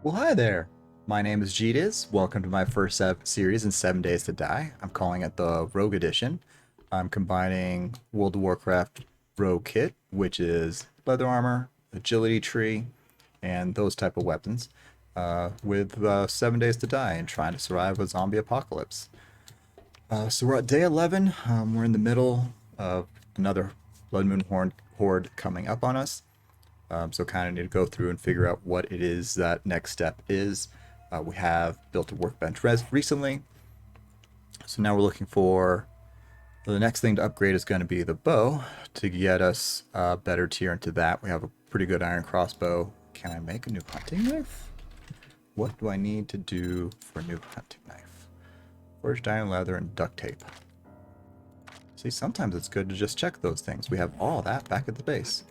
Well, hi there. My name is Jeetiz. Welcome to my first series in 7 Days to Die. I'm calling it the Rogue Edition. I'm combining World of Warcraft Rogue Kit, which is leather armor, agility tree, and those type of weapons, with 7 Days to Die and trying to survive a zombie apocalypse. So we're at day 11. We're in the middle of another Blood Moon Horde coming up on us. So kind of need to go through and figure out what it is that next step is. We have built a workbench recently. So now we're looking for the next thing to upgrade is going to be the bow to get us a better tier into that. We have a pretty good iron crossbow. Can I make a new hunting knife? What do I need to do for a new hunting knife? Forged iron, leather, and duct tape. See, sometimes it's good to just check those things. We have all that back at the base.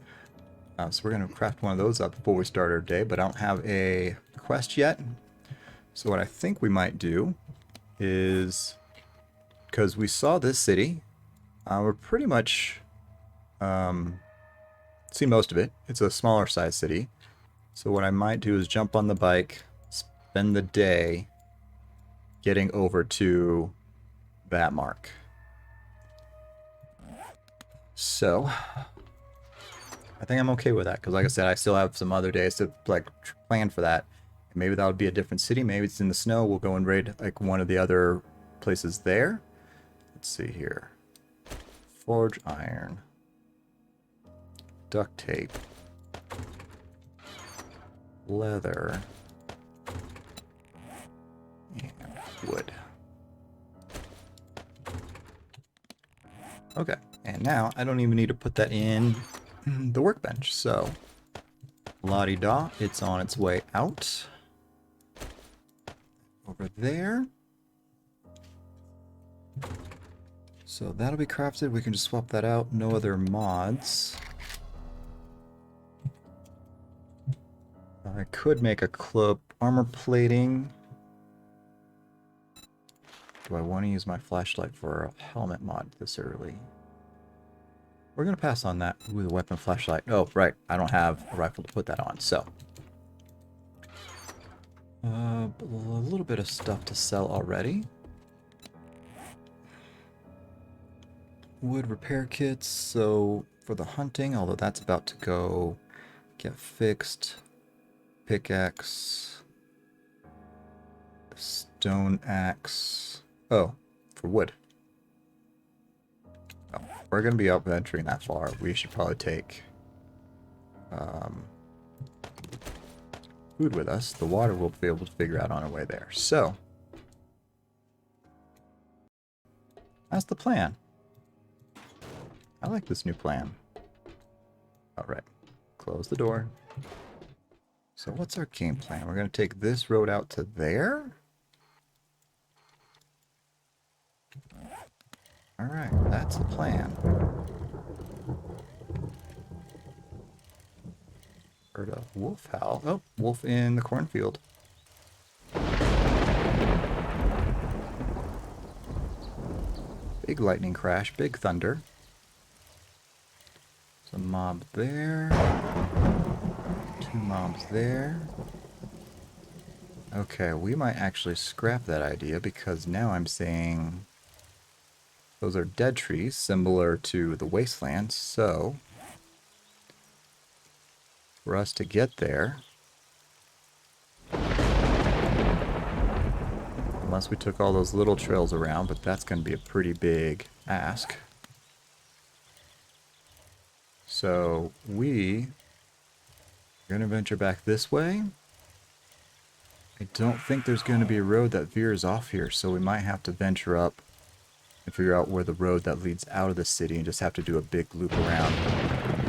So we're going to craft one of those up before we start our day, but I don't have a quest yet. So what I think we might do is, because we saw this city, we're pretty much seen most of it. It's a smaller size city. So what I might do is jump on the bike, spend the day getting over to that mark. So I think I'm okay with that because, like I said, I still have some other days to plan for that. And maybe that would be a different city. Maybe it's in the snow. We'll go and raid like one of the other places there. Let's see here. Forge iron, duct tape, leather, and wood. Okay, and now I don't even need to put that in the workbench. So, la-di-da, it's on its way out. Over there. So that'll be crafted. We can just swap that out. No other mods. I could make a cloak armor plating. Do I want to use my flashlight for a helmet mod this early? We're going to pass on that. Ooh, the weapon flashlight. Oh, right. I don't have a rifle to put that on, so. A little bit of stuff to sell already. Wood repair kits. So for the hunting, although that's about to go get fixed. Pickaxe. Stone axe. Oh, for wood. Oh, we're going to be out venturing that far. We should probably take food with us. The water we'll be able to figure out on our way there. So, that's the plan. I like this new plan. Alright, close the door. So what's our game plan? We're going to take this road out to there? Alright, that's the plan. Heard a wolf howl. Oh, wolf in the cornfield. Big lightning crash, big thunder. There's a mob there. Two mobs there. Okay, we might actually scrap that idea because now I'm seeing those are dead trees, similar to the wasteland, so for us to get there, unless we took all those little trails around, but that's going to be a pretty big ask. So we are going to venture back this way. I don't think there's going to be a road that veers off here, so we might have to venture up and figure out where the road that leads out of the city and just have to do a big loop around.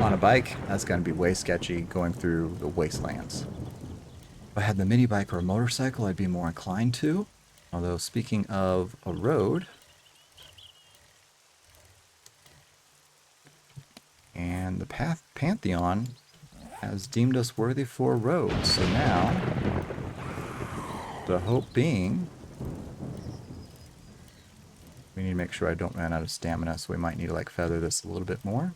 On a bike, that's going to be way sketchy going through the wastelands. If I had the mini bike or a motorcycle, I'd be more inclined to. Although, speaking of a road, and the Pantheon has deemed us worthy for a road. So now, the hope being, we need to make sure I don't run out of stamina, so we might need to like feather this a little bit more.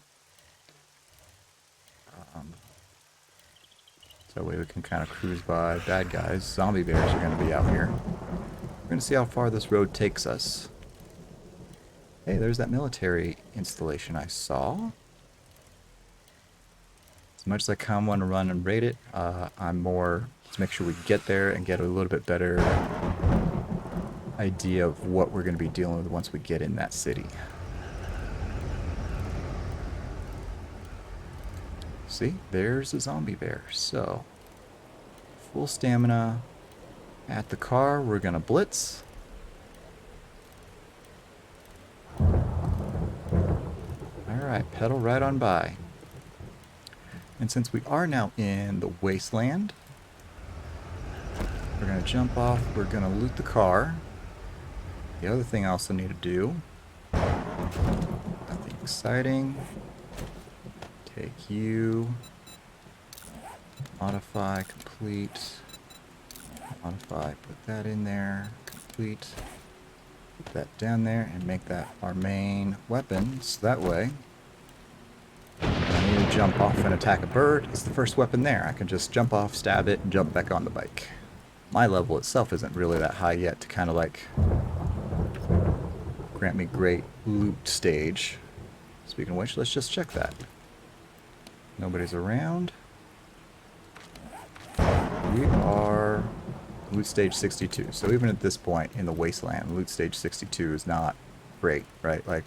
So that way we can kind of cruise by bad guys. Zombie bears are going to be out here. We're going to see how far this road takes us. Hey, there's that military installation I saw. As much as I kind of want to run and raid it, I'm more to make sure we get there and get a little bit better idea of what we're going to be dealing with once we get in that city. See, there's a zombie bear. So, full stamina at the car. We're going to blitz. Alright, pedal right on by. And since we are now in the wasteland, we're going to jump off. We're going to loot the car. The other thing I also need to do, nothing exciting. Take you. Modify, complete. Modify, put that in there. Complete. Put that down there and make that our main weapon. So that way, I need to jump off and attack a bird. It's the first weapon there. I can just jump off, stab it, and jump back on the bike. My level itself isn't really that high yet to kind of like grant me great loot stage. Speaking of which, let's just check that. Nobody's around. We are loot stage 62. So even at this point in the wasteland, loot stage 62 is not great, right? Like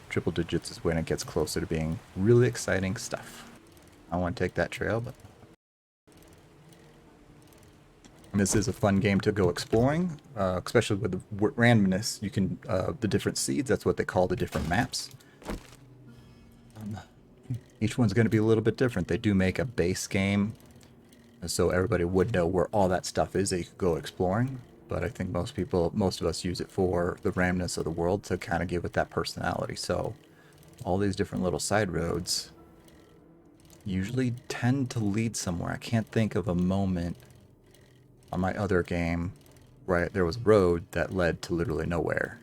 triple digits is when it gets closer to being really exciting stuff. I want to take that trail, but this is a fun game to go exploring, especially with the randomness. You can the different seeds. That's what they call the different maps. Each one's going to be a little bit different. They do make a base game, so everybody would know where all that stuff is that you could go exploring. But I think most of us use it for the randomness of the world to kind of give it that personality. So all these different little side roads usually tend to lead somewhere. I can't think of a moment on my other game where there was a road that led to literally nowhere.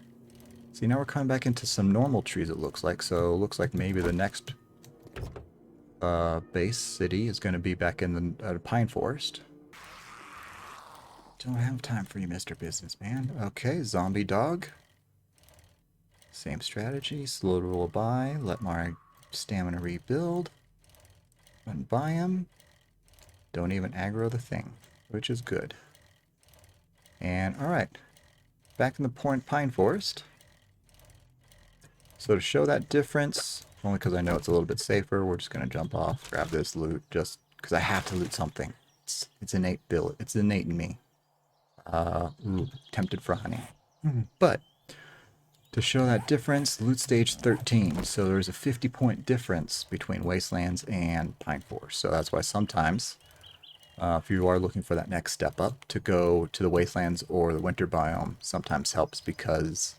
See, now we're coming back into some normal trees, it looks like. So it looks like maybe the next base city is going to be back in the pine forest. Don't have time for you, Mr. Businessman. Okay, zombie dog. Same strategy. Slow roll by. Let my stamina rebuild. Run by him. Don't even aggro the thing, which is good. And alright. Back in the pine forest. So to show that difference, only because I know it's a little bit safer, we're just going to jump off, grab this loot, just because I have to loot something. It's innate build. It's innate in me. Ooh, tempted for honey. But to show that difference, loot stage 13. So there's a 50-point difference between Wastelands and Pine Forest. So that's why sometimes, if you are looking for that next step up, to go to the Wastelands or the Winter biome sometimes helps because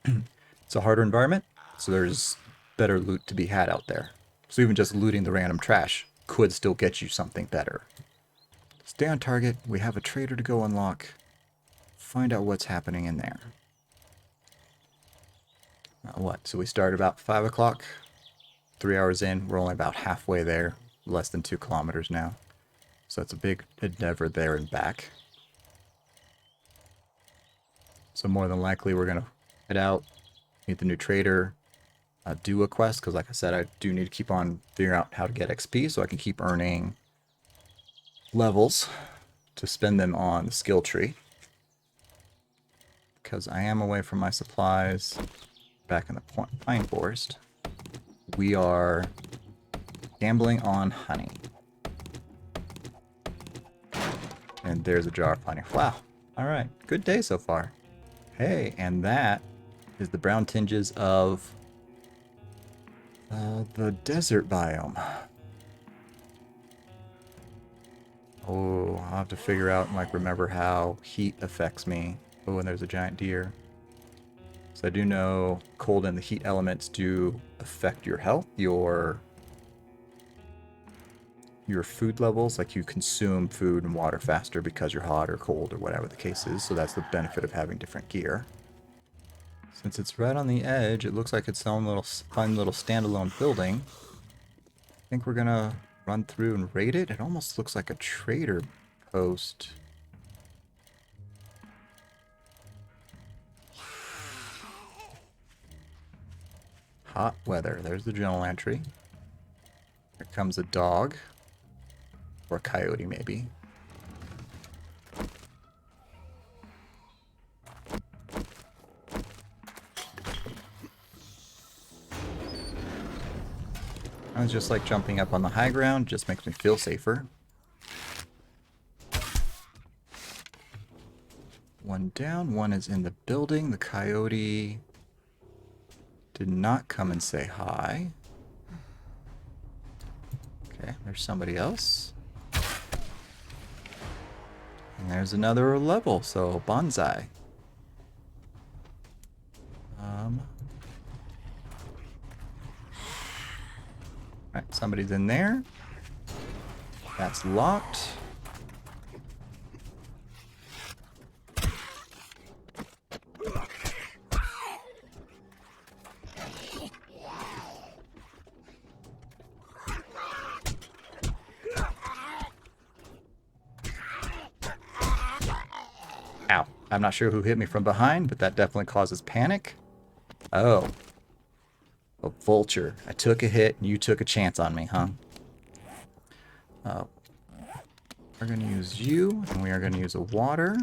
it's a harder environment. So there's better loot to be had out there. So even just looting the random trash could still get you something better. Stay on target. We have a trader to go unlock. Find out what's happening in there. What? So we started about 5 o'clock. 3 hours in. We're only about halfway there. Less than 2 kilometers now. So it's a big endeavor there and back. So more than likely we're going to head out, meet the new trader, do a quest, because like I said, I do need to keep on figuring out how to get XP so I can keep earning levels to spend them on the skill tree. Because I am away from my supplies back in the pine forest. We are gambling on honey. And there's a jar of honey. Wow. Alright. Good day so far. Hey, and that is the brown tinges of the desert biome. Oh, I'll have to figure out and like remember how heat affects me. Oh, and there's a giant deer. So I do know cold and the heat elements do affect your health, your food levels. Like you consume food and water faster because you're hot or cold or whatever the case is. So that's the benefit of having different gear. Since it's right on the edge, it looks like its own little fun little standalone building. I think we're gonna run through and raid it. It almost looks like a trader post. Hot weather. There's the journal entry. Here comes a dog. Or a coyote, maybe. I was just like jumping up on the high ground. Just makes me feel safer. One down. One is in the building. The coyote did not come and say hi. Okay, there's somebody else. And there's another level, so bonsai. Alright, somebody's in there. That's locked. Ow. I'm not sure who hit me from behind, but that definitely causes panic. Oh. A vulture. I took a hit and you took a chance on me, huh? We're going to use you, and we are going to use a water.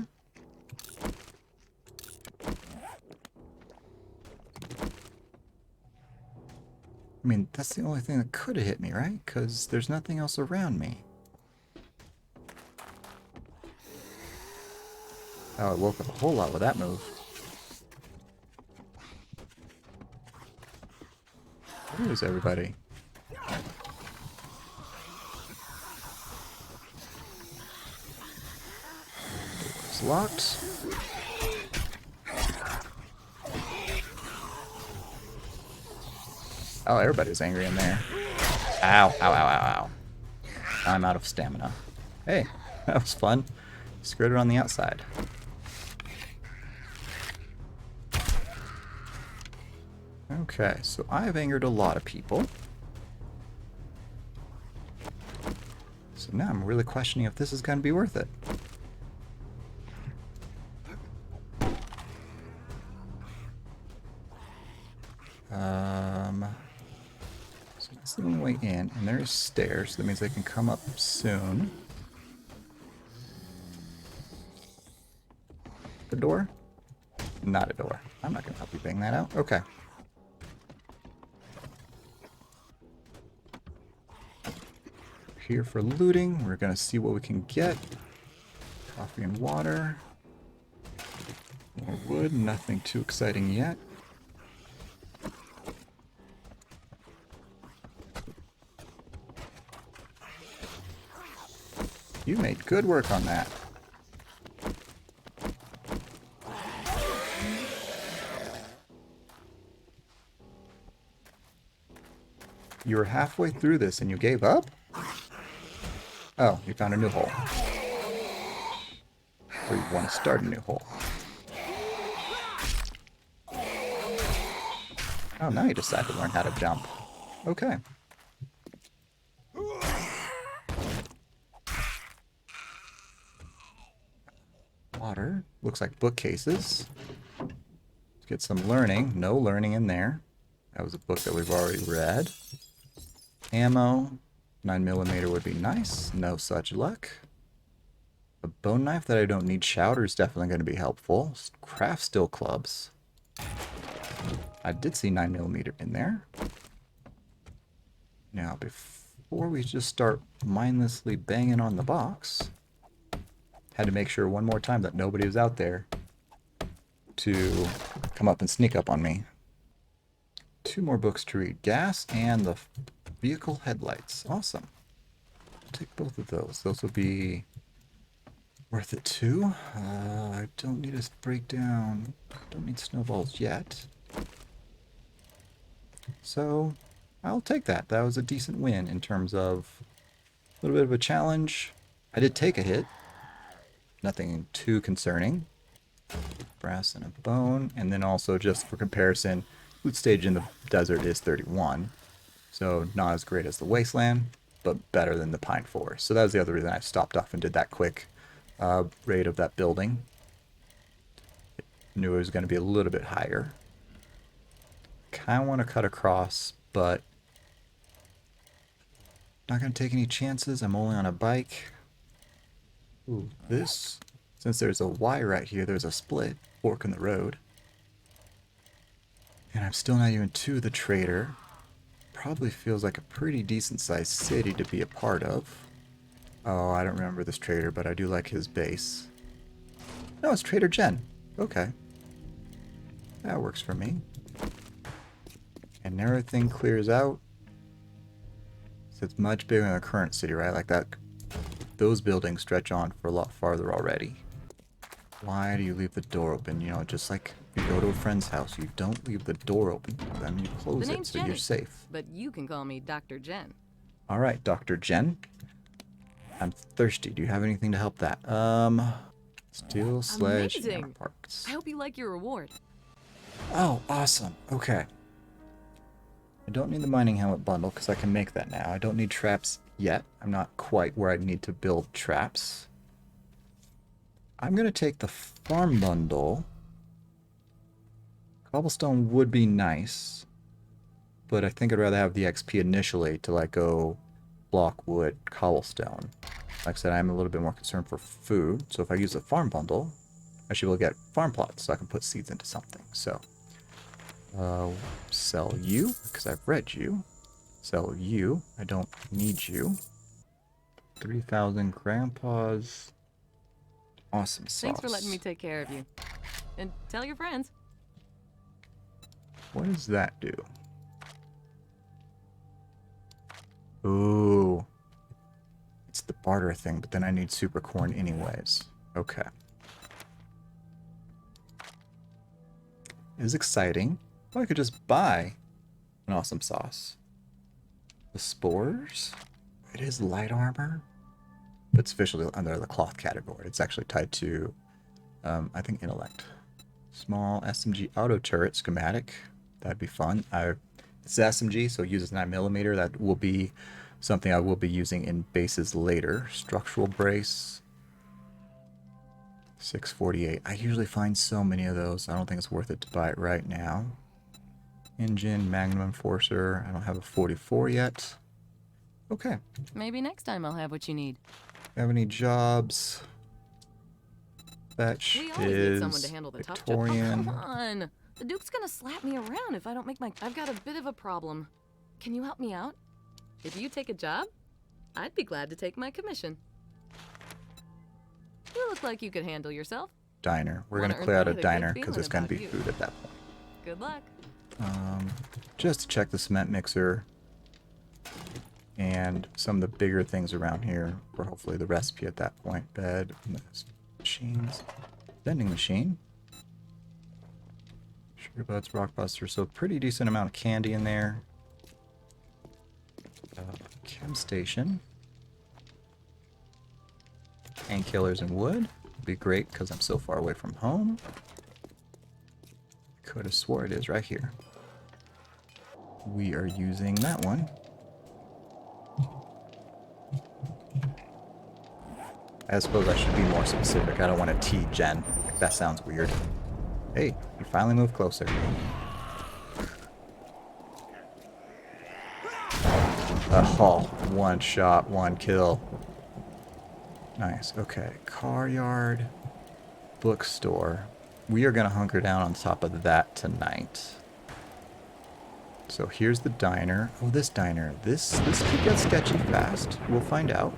I mean, that's the only thing that could have hit me, right? Because there's nothing else around me. Oh, I woke up a whole lot with that move. Where is everybody? Door's locked. Oh, everybody's angry in there. Ow, ow, ow, ow, ow. I'm out of stamina. Hey, that was fun. Screwed it on the outside. Okay, so I've angered a lot of people. So now I'm really questioning if this is going to be worth it. So that's the only way in, and there's stairs, so that means they can come up soon. The door? Not a door. I'm not going to help you bang that out. Okay. Here for looting. We're going to see what we can get. Coffee and water. More wood. Nothing too exciting yet. You made good work on that. You were halfway through this and you gave up? Oh, you found a new hole. Or you want to start a new hole. Oh, now you decide to learn how to jump. Okay. Water. Looks like bookcases. Let's get some learning. No learning in there. That was a book that we've already read. Ammo. 9mm would be nice. No such luck. A bone knife that I don't need. Chowder is definitely going to be helpful. Craft steel clubs. I did see 9mm in there. Now, before we just start mindlessly banging on the box, had to make sure one more time that nobody was out there to come up and sneak up on me. 2 more books to read. Gas and the vehicle headlights. Awesome. I'll take both of those. Those will be worth it too. I don't need a breakdown. Don't need snowballs yet. So I'll take that. That was a decent win in terms of a little bit of a challenge. I did take a hit. Nothing too concerning. Brass and a bone. And then also, just for comparison, loot stage in the desert is 31. So not as great as the wasteland, but better than the pine forest. So that was the other reason I stopped off and did that quick raid of that building. Knew it was going to be a little bit higher. Kind of want to cut across, but not going to take any chances. I'm only on a bike. Ooh, this, since there's a Y right here, there's a split, fork in the road. And I'm still not even to the trader. Probably feels like a pretty decent sized city to be a part of. Oh, I don't remember this trader, but I do like his base. No, it's Trader Jen. Okay. That works for me. And everything clears out. So it's much bigger than the current city, right? Like that. Those buildings stretch on for a lot farther already. Why do you leave the door open? You know, just like you go to a friend's house, you don't leave the door open for them. You close it so you're safe. But you can call me Dr. Jen. All right, Dr. Jen. I'm thirsty. Do you have anything to help that? Steel sledge hammer parts. I hope you like your reward. Oh, awesome. Okay. I don't need the mining helmet bundle because I can make that now. I don't need traps yet. I'm not quite where I need to build traps. I'm going to take the farm bundle. Cobblestone would be nice, but I think I'd rather have the XP initially to like go block wood, cobblestone. Like I said, I'm a little bit more concerned for food, so if I use the farm bundle, I should be able to get farm plots so I can put seeds into something. So, sell you, because I've read you. Sell you, I don't need you. 3,000 grandpas. Awesome sauce. Thanks for letting me take care of you. And tell your friends. What does that do? Ooh. It's the barter thing, but then I need super corn anyways. Okay. It is exciting. Or I could just buy an awesome sauce. The spores? It is light armor. But it's officially under the cloth category. It's actually tied to, I think, intellect. Small SMG auto turret schematic. That'd be fun. It's SMG, so it uses 9mm. That will be something I will be using in bases later. Structural brace. 648. I usually find so many of those. I don't think it's worth it to buy it right now. Engine, Magnum Enforcer. I don't have a 44 yet. Okay. Maybe next time I'll have what you need. Have any jobs? Fetch We always is need someone to handle the Victorian. tough job. Oh, come on. The Duke's gonna slap me around if I don't make my... I've got a bit of a problem. Can you help me out? If you take a job, I'd be glad to take my commission. You look like you could handle yourself. Diner. We're Wanna going to clear out a earn diner good because there's feeling going to be about you. food at that point. Good luck. Just to check the cement mixer and some of the bigger things around here for hopefully the recipe at that point. Bed, machines, vending machine, sugar buds, rock buster. So pretty decent amount of candy in there. Chem station. Painkillers and wood. Would be great because I'm so far away from home. Could have swore it is right here. We are using that one. I suppose I should be more specific. I don't want to T-gen. That sounds weird. Hey, you finally moved closer. Oh, one shot, one kill. Nice. Okay. Car yard. Bookstore. We are going to hunker down on top of that tonight. So here's the diner. Oh, this diner. This could get sketchy fast. We'll find out.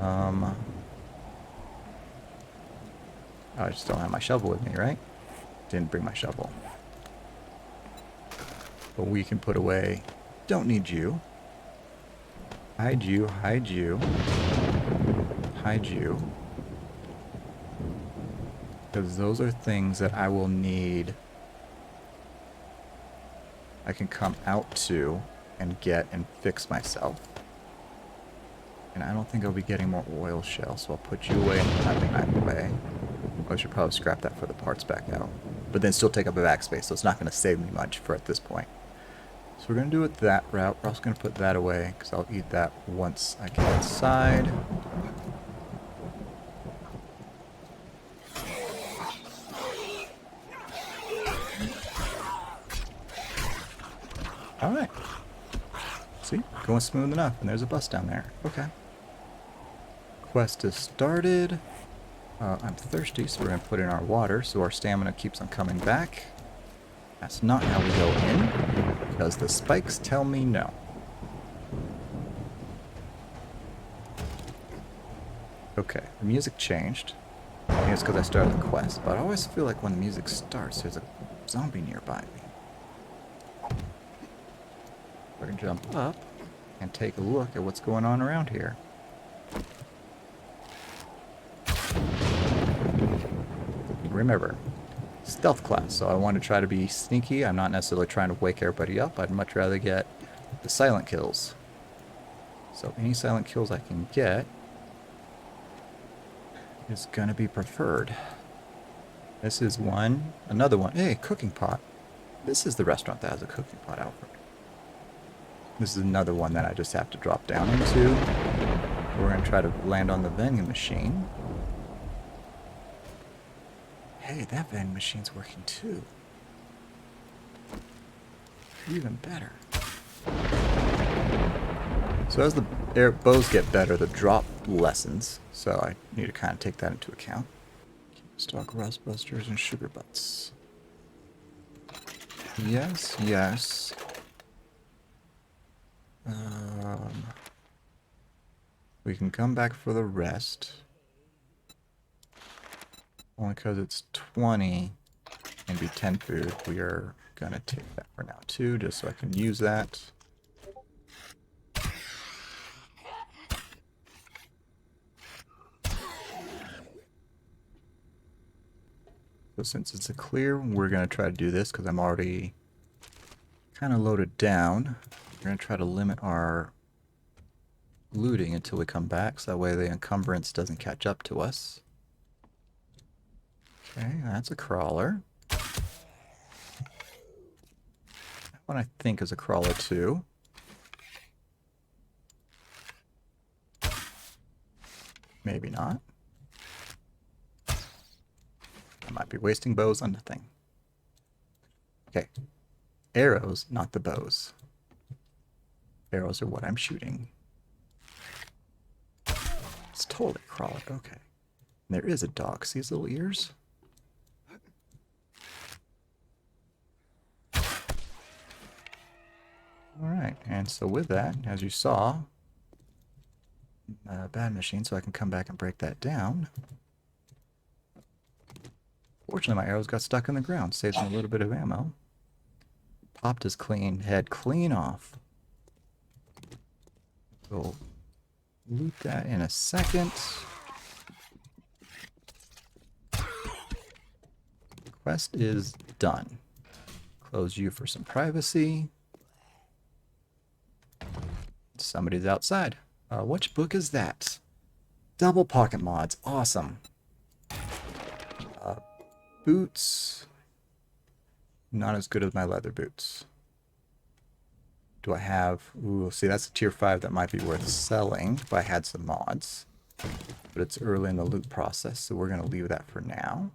I just don't have my shovel with me, right? Didn't bring my shovel. But we can put away. Don't need you. Hide you, hide you. Hide you. Because those are things that I will need. I can come out to and get and fix myself. And I don't think I'll be getting more oil shell, so I'll put you away and put that away. I should probably scrap that for the parts back out. But then still take up a backspace, so it's not going to save me much for at this point. So we're going to do it that route. We're also going to put that away because I'll eat that once I get inside. Alright. See? Going smooth enough. And there's a bus down there. Okay. Quest is started. I'm thirsty, so we're going to put in our water so our stamina keeps on coming back. That's not how we go in, because the spikes tell me no. Okay, the music changed. I think it's because I started the quest, but I always feel like when the music starts, there's a zombie nearby me. We're going to jump up and take a look at what's going on around here. Remember, stealth class, so I want to try to be sneaky. I'm not necessarily trying to wake everybody up. I'd much rather get the silent kills. So any silent kills I can get is going to be preferred. This is one. Another one. Hey, cooking pot. This is the restaurant that has a cooking pot, Alfred. This is another one that I just have to drop down into. We're going to try to land on the vending machine. Hey, that vending machine's working too. Even better. So as the bows get better, the drop lessens. So I need to kind of take that into account. Stock rust busters and sugar butts. Yes, yes. We can come back for the rest. Only because it's 20 and be 10 food. We are going to take that for now too, just so I can use that. So since it's a clear, we're going to try to do this because I'm already kind of loaded down. We're going to try to limit our looting until we come back, so that way the encumbrance doesn't catch up to us. Okay, that's a crawler. That one I think is a crawler too. Maybe not. I might be wasting bows on nothing. Okay. Arrows, not the bows. Arrows are what I'm shooting. It's totally a crawler. Okay. And there is a dog. See his little ears? Alright, and so with that, as you saw, bad machine, so I can come back and break that down. Fortunately, my arrows got stuck in the ground. Saves me a little bit of ammo. Popped his head clean off. We'll loot that in a second. Quest is done. Close you for some privacy. Somebody's outside. Which book is that? Double pocket mods. Awesome. Boots. Not as good as my leather boots. Do I have... Ooh, see, that's a tier 5 that might be worth selling if I had some mods. But it's early in the loot process, so we're going to leave that for now.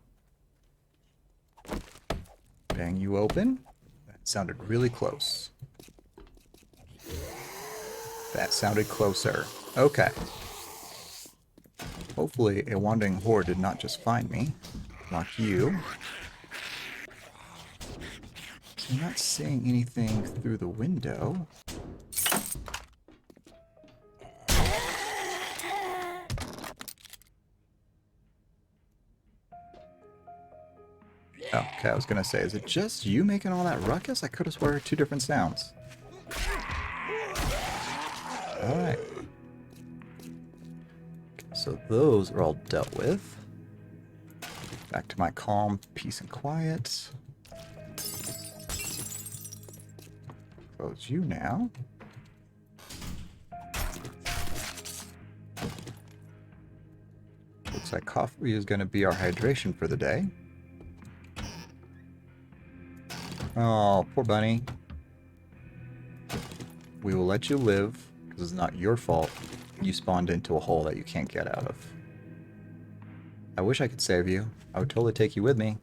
Bang you open. That sounded really close. That sounded closer. Okay. Hopefully a wandering horde did not just find me. Knock you. I'm not seeing anything through the window. Oh, okay, I was gonna say, is it just you making all that ruckus? I could have sworn 2 different sounds. Alright. So those are all dealt with. Back to my calm, peace, and quiet. Close you now. Looks like coffee is going to be our hydration for the day. Oh, poor bunny. We will let you live, because it's not your fault. You spawned into a hole that you can't get out of. I wish I could save you. I would totally take you with me.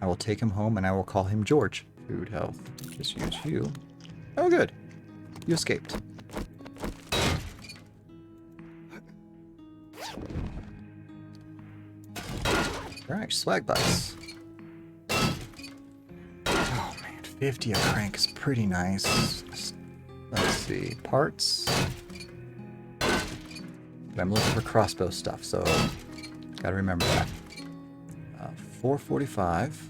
I will take him home and I will call him George. Food, health. Just use you. Oh, good. You escaped. Alright, swag bucks. Oh man, 50 a crank is pretty nice. Let's see. Parts. But I'm looking for crossbow stuff, so gotta remember that. 445.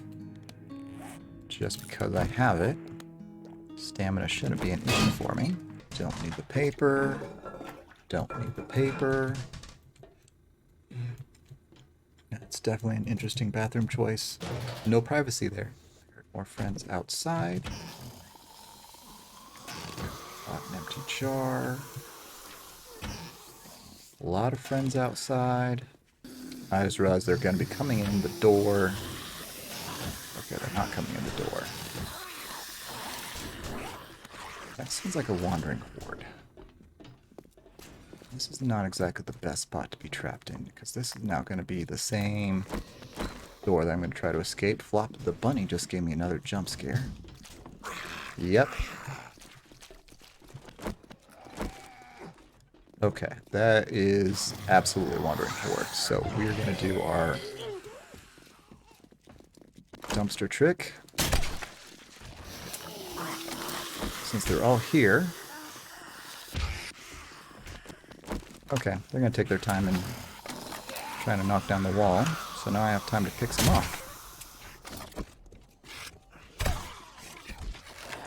Just because I have it. Stamina shouldn't be an issue for me. Don't need the paper. Don't need the paper. It's definitely an interesting bathroom choice. No privacy there. More friends outside. Got an empty jar. A lot of friends outside. I just realized they're going to be coming in the door. Okay, they're not coming in the door. That seems like a wandering horde. This is not exactly the best spot to be trapped in, because this is now going to be the same door that I'm going to try to escape. Flop the bunny just gave me another jump scare. Yep. Okay, that is absolutely a wandering horde. So we're going to do our dumpster trick. Since they're all here. Okay, they're going to take their time in trying to knock down the wall. So now I have time to pick some off.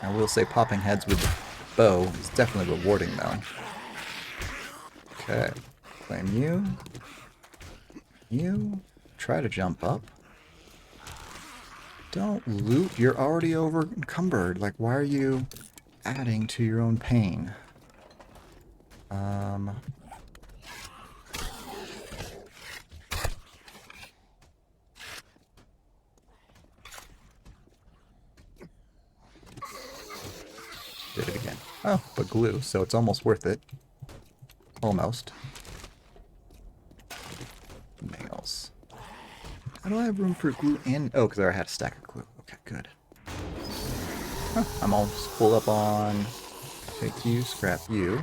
I will say popping heads with the bow is definitely rewarding though. Okay, claim you. You. Try to jump up. Don't loot, you're already over encumbered. Like, why are you adding to your own pain? Did it again. Oh, but glue, so it's almost worth it. Almost. Nails. How do I have room for glue in? Oh, because I already had a stack of glue. Okay, good. Huh, I'm almost full up on... Take you, scrap you.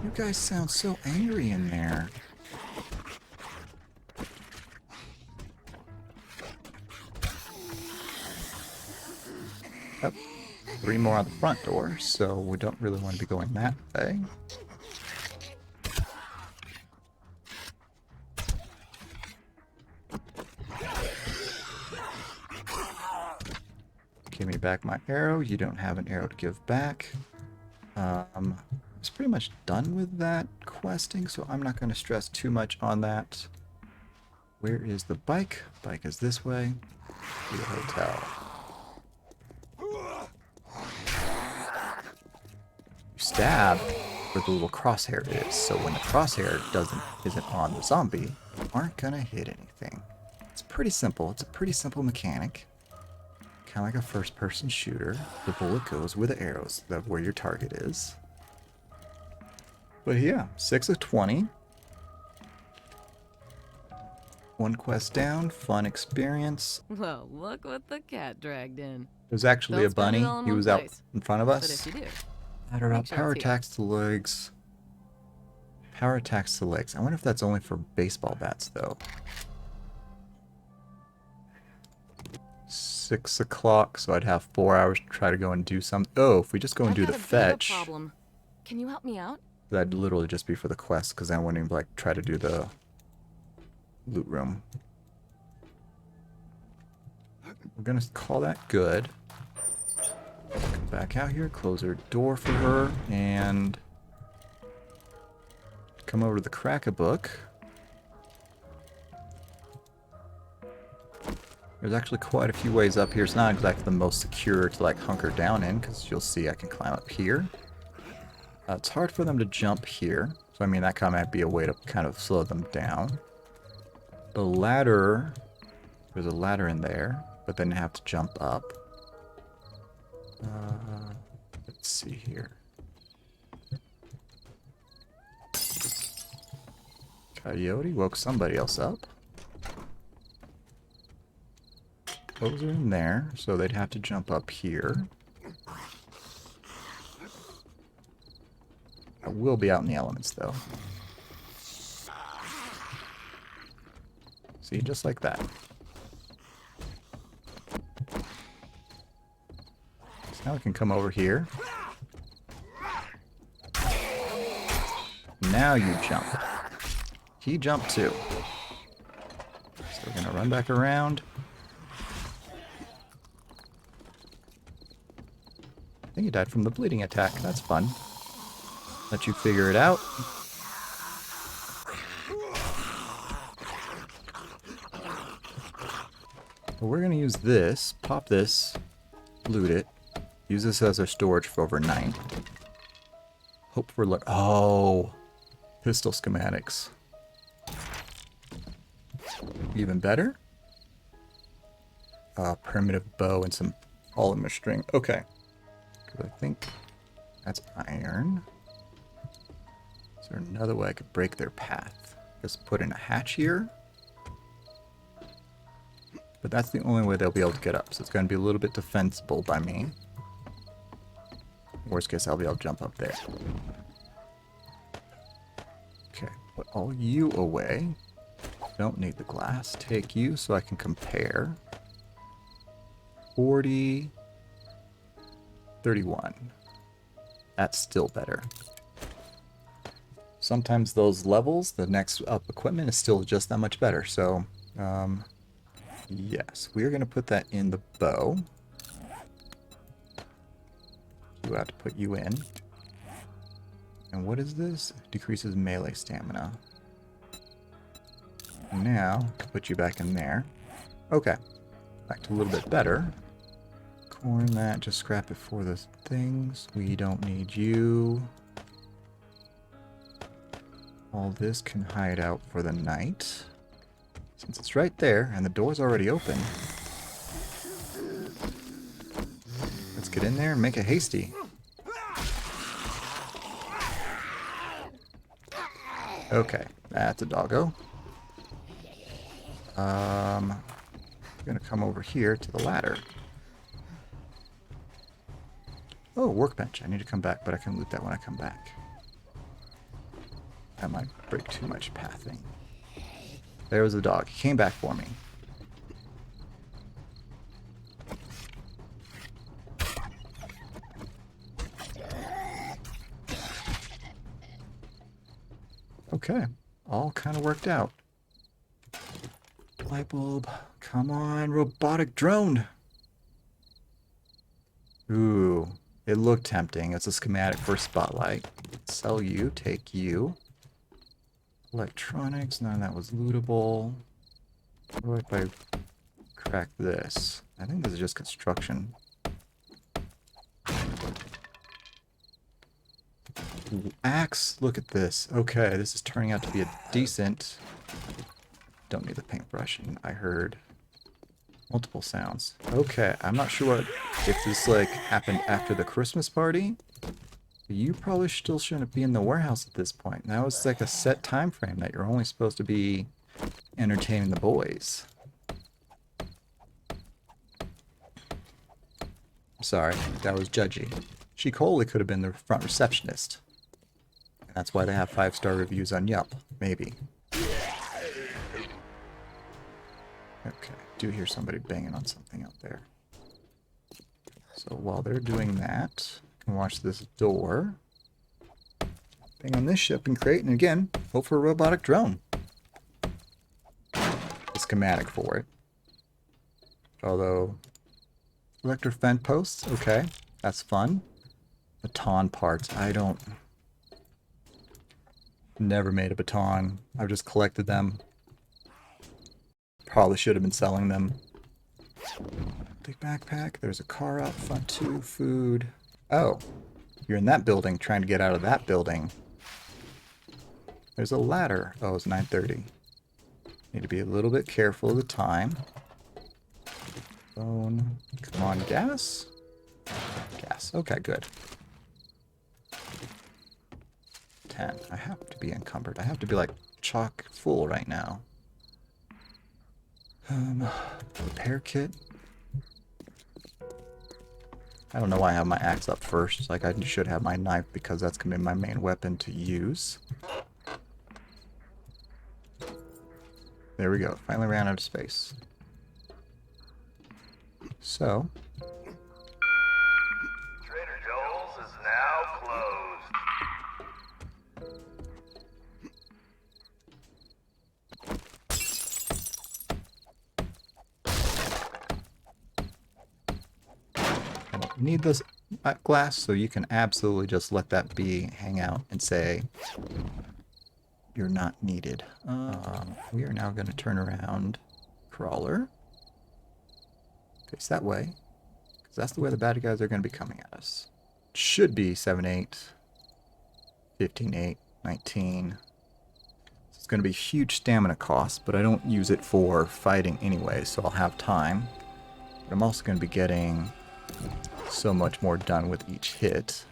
You guys sound so angry in there. Oh, 3 more on the front door, so we don't really want to be going that way. Give me back my arrow. You don't have an arrow to give back. I was pretty much done with that questing, so I'm not going to stress too much on that. Where is the bike? Bike is this way. To the hotel. You stab where the little crosshair is, so when the crosshair isn't on the zombie, you aren't going to hit anything. It's pretty simple. It's a pretty simple mechanic. Kind of like a first-person shooter. The bullet goes where the arrows, where your target is. But yeah, 6 of 20. 1 quest down, fun experience. Well, look what the cat dragged in. There's actually Don't a spend it bunny. all in He one was out place. in front of But us. if you do, Ladder up, make sure power it's here. attacks to legs. Power attacks to legs. I wonder if that's only for baseball bats, though. 6 o'clock, so I'd have 4 hours to try to go and do some. Oh, if we just go and do the fetch, Problem. Can you help me out? that'd literally just be for the quest, because I wouldn't even, like, try to do the loot room. We're gonna call that good. Come back out here, close her door for her, and come over to the crack-a-book. There's actually quite a few ways up here. It's not exactly the most secure to like hunker down in, because you'll see I can climb up here. It's hard for them to jump here, so I mean that might be a way to kind of slow them down. The ladder, there's a ladder in there, but then you have to jump up. Let's see here. Coyote woke somebody else up. Those are in there, so they'd have to jump up here. I will be out in the elements, though. See, just like that. So now we can come over here. Now you jump. He jumped too. So we're gonna run back around. I think he died from the bleeding attack. That's fun. Let you figure it out. Well, we're gonna use this, pop this, loot it, use this as our storage for overnight. Hope for luck. Oh, pistol schematics. Even better. Primitive bow and some polymer string. Okay. Because I think that's iron. Is there another way I could break their path? Just put in a hatch here. But that's the only way they'll be able to get up. So it's going to be a little bit defensible by me. Worst case, I'll be able to jump up there. Okay, put all you away. Don't need the glass. Take you so I can compare. 40, 31. That's still better. Sometimes those levels, the next up equipment is still just that much better. So, yes, we're going to put that in the bow. You have to put you in. And what is this? Decreases melee stamina. Now, put you back in there. Okay. Back to a little bit better. Corn that, just scrap it for the things. We don't need you. All this can hide out for the night. Since it's right there, and the door's already open. Let's get in there and make it hasty. Okay, that's a doggo. I'm gonna come over here to the ladder. Oh, workbench. I need to come back, but I can loot that when I come back. That might break too much pathing. There was the dog. He came back for me. Okay. All kind of worked out. Light bulb. Come on, robotic drone. Ooh. It looked tempting. It's a schematic for a spotlight. Sell you. Take you. Electronics. None of that was lootable. What if I crack this? I think this is just construction. Axe. Look at this. Okay, this is turning out to be a decent... Don't need the paintbrush. And I heard multiple sounds. Okay, I'm not sure what if this like happened after the Christmas party. You probably still shouldn't be in the warehouse at this point. Now it's like a set time frame that you're only supposed to be entertaining the boys. Sorry, that was judgy. She totally could have been the front receptionist. And that's why they have 5-star reviews on Yelp. Maybe. Okay, do hear somebody banging on something out there. So while they're doing that, I can watch this door. Bang on this ship and crate, and again, hope for a robotic drone. The schematic for it. Although, electric fence posts, okay, that's fun. Baton parts, I don't... Never made a baton. I've just collected them. Probably should have been selling them. Big backpack. There's a car out front too. Food. Oh. You're in that building trying to get out of that building. There's a ladder. Oh, it's 9:30. Need to be a little bit careful of the time. Phone. Come on, gas. Yes. Okay, good. 10. I have to be encumbered. I have to be like chock full right now. Repair kit. I don't know why I have my axe up first. Like, I should have my knife because that's going to be my main weapon to use. There we go. Finally ran out of space. So. Trader Joel's is now closed. I don't need this glass, so you can absolutely just let that be, hang out, and say you're not needed. We are now going to turn around. Crawler. Face that way, because that's the way the bad guys are going to be coming at us. Should be 7-8, 15-8, 19. So it's going to be huge stamina cost, but I don't use it for fighting anyway, so I'll have time. But I'm also going to be getting so much more done with each hit,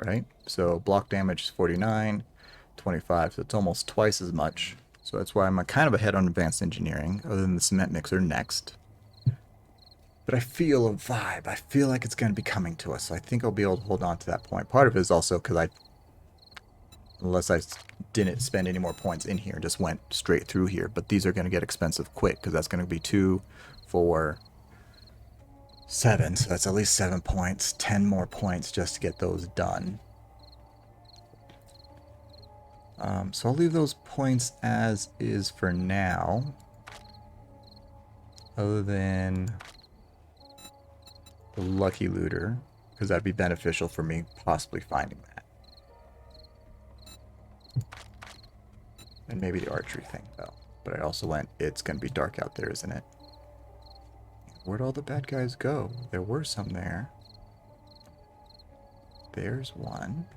right? So block damage is 49, 25, so it's almost twice as much. So that's why I'm kind of ahead on advanced engineering, other than the cement mixer next. But I feel a vibe. I feel like it's going to be coming to us, so I think I'll be able to hold on to that point. Part of it is also because unless I didn't spend any more points in here, just went straight through here. But these are going to get expensive quick, because that's going to be 2, 4, 7, so that's at least 7 points, 10 more points just to get those done. So I'll leave those points as is for now, other than the lucky looter, because that'd be beneficial for me possibly finding that. And maybe the archery thing, though. But I also went, it's going to be dark out there, isn't it? Where'd all the bad guys go? There were some there. There's one.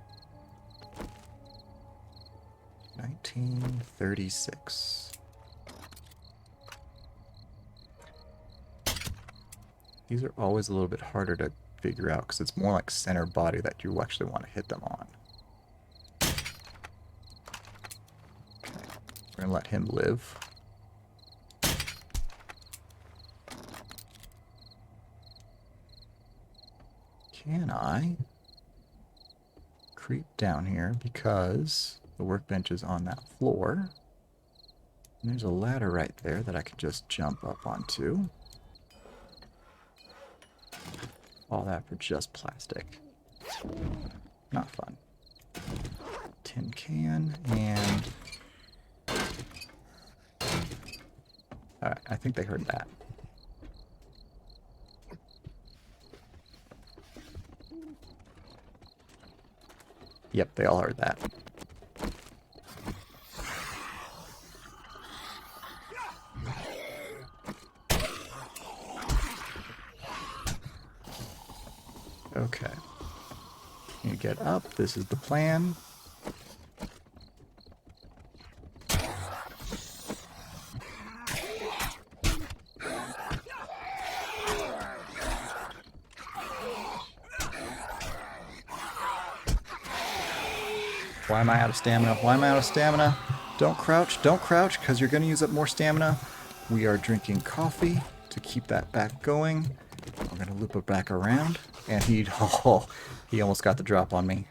1936. These are always a little bit harder to figure out because it's more like center body that you actually want to hit them on. Okay. We're going to let him live. Can I creep down here because the workbench is on that floor? And there's a ladder right there that I could just jump up onto. All that for just plastic. Not fun. Tin can and... Alright, I think they heard that. Yep, they all heard that. Okay. You get up. This is the plan. Why am I out of stamina? Why am I out of stamina? Don't crouch, because you're going to use up more stamina. We are drinking coffee to keep that back going. I'm going to loop it back around. And he almost got the drop on me.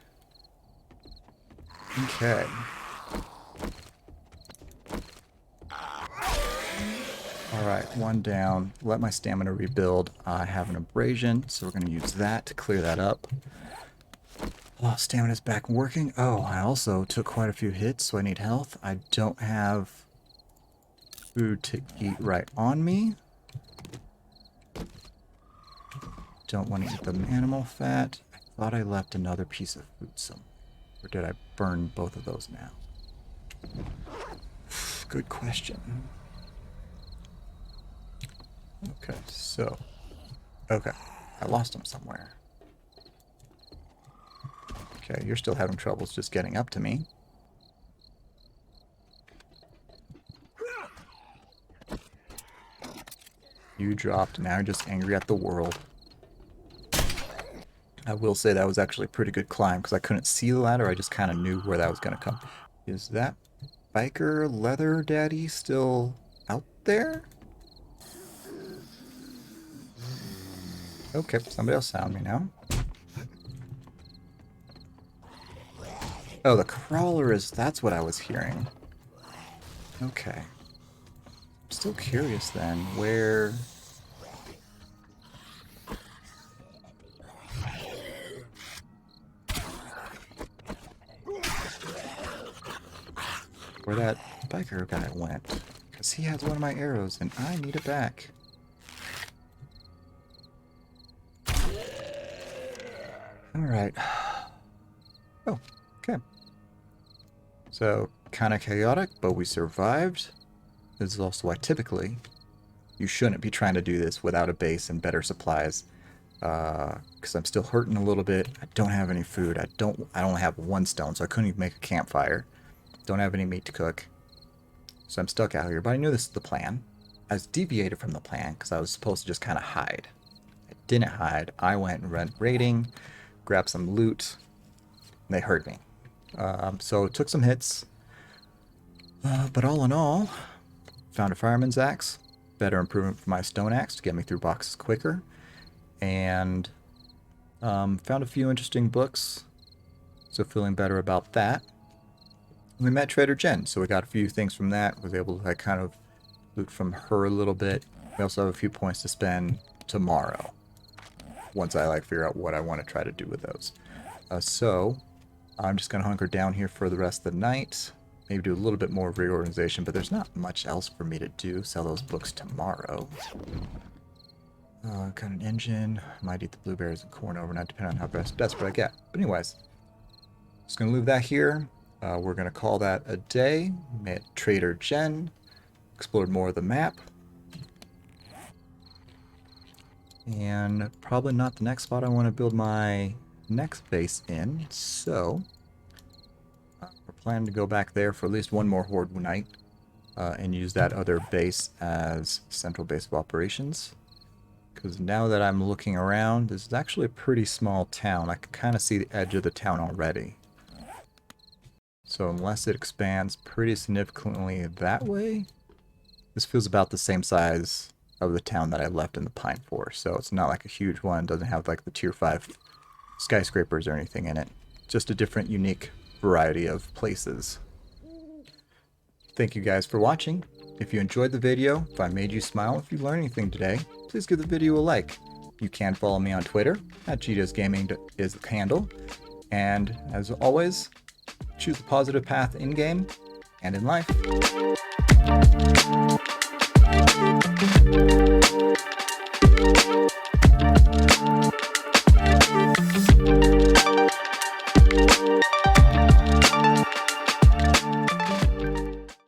Okay. Alright, one down. Let my stamina rebuild. I have an abrasion, so we're going to use that to clear that up. Oh, stamina's back working. Oh, I also took quite a few hits, so I need health. I don't have food to eat right on me. Don't want to eat the animal fat. I thought I left another piece of food somewhere. Or did I burn both of those now? Good question. Okay, so... Okay, I lost them somewhere. Okay, you're still having troubles just getting up to me. You dropped, now you're just angry at the world. I will say that was actually a pretty good climb because I couldn't see the ladder. I just kind of knew where that was going to come. Is that biker leather daddy still out there? Okay, somebody else sound me now. Oh, the crawler is... that's what I was hearing. Okay. I'm still curious then, where... where that biker guy went. Because he has one of my arrows and I need it back. Alright. Oh, okay. So, kind of chaotic, but we survived. This is also why typically you shouldn't be trying to do this without a base and better supplies. Because I'm still hurting a little bit. I don't have any food. I only have one stone, so I couldn't even make a campfire. Don't have any meat to cook. So I'm stuck out here, but I knew this is the plan. I was deviated from the plan because I was supposed to just kind of hide. I didn't hide. I went and went raiding, grabbed some loot, and they heard me. So it took some hits. But all in all, found a fireman's axe. Better improvement for my stone axe to get me through boxes quicker. And found a few interesting books. So feeling better about that. We met Trader Jen, so we got a few things from that. Was able to like kind of loot from her a little bit. We also have a few points to spend tomorrow. Once I like figure out what I want to try to do with those. So I'm just gonna hunker down here for the rest of the night. Maybe do a little bit more reorganization, but there's not much else for me to do. Sell those books tomorrow. Got an engine. Might eat the blueberries and corn overnight, depending on how desperate I get. But anyways, just gonna leave that here. We're gonna call that a day. Met Trader Jen. Explored more of the map. And probably not the next spot I want to build my next base in. So we're planning to go back there for at least one more horde night. And use that other base as central base of operations. Because now that I'm looking around, this is actually a pretty small town. I can kind of see the edge of the town already. So unless it expands pretty significantly that way, this feels about the same size of the town that I left in the Pine Forest. So it's not like a huge one. It doesn't have like the tier 5 skyscrapers or anything in it. Just a different, unique variety of places. Thank you guys for watching. If you enjoyed the video, if I made you smile, if you learned anything today, please give the video a like. You can follow me on Twitter, @GDosGaming is the handle. And as always, choose the positive path in-game and in life.